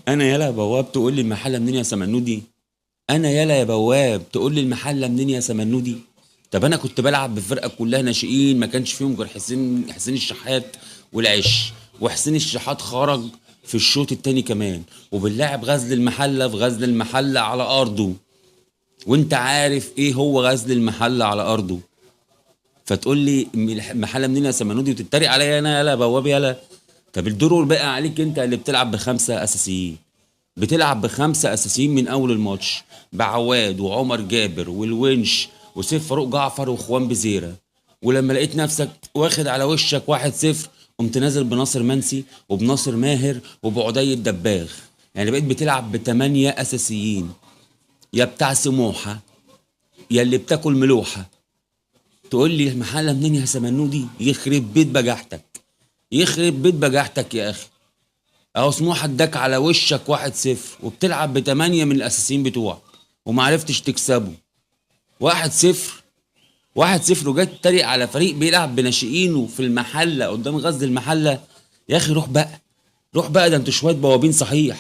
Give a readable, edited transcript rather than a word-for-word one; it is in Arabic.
انا يالا يا بواب تقول لي المحله منين يا سمنودي؟ انا يالا يا بواب تقول لي المحله منين يا سمنودي؟ طب انا كنت بلعب بفرقه كلها ناشئين، ما كانش فيهم غير حسين الشحات والعش، وحسين الشحات خرج في الشوط التاني كمان، وبنلاعب غزل المحله في غزل المحله على ارضه، وانت عارف ايه هو غزل المحله على ارضه. فتقول لي المحله منين يا سمنودي وتتريق عليا انا يالا يا بواب يالا؟ طب الدور بقى عليك انت اللي بتلعب بخمسه اساسيين، بتلعب بخمسه اساسيين من اول الماتش، بعواد وعمر جابر والونش وسيف فاروق جعفر واخوان بزيره، ولما لقيت نفسك واخد على وشك 1-0 قمت نازل بناصر منسي وبناصر ماهر وبعدي الدباغ. يعني بقيت بتلعب بثمانيه اساسيين، يا بتاع سموحه يا اللي بتاكل ملوحه. تقول لي المحله منين يا سمنودي؟ يخرب بيت بجحتك، يخرب بيت بجحتك يا اخي. اهو سموحه اداك على وشك 1-0 وبتلعب بثمانية من الاساسيين بتوعك ومعرفتش تكسبه. 1-0، 1-0 وجاي تتريق على فريق بيلعب بناشئينه في المحله قدام غزل المحله؟ يا اخي روح بقى، روح بقى، ده انتوا شويه بوابين صحيح.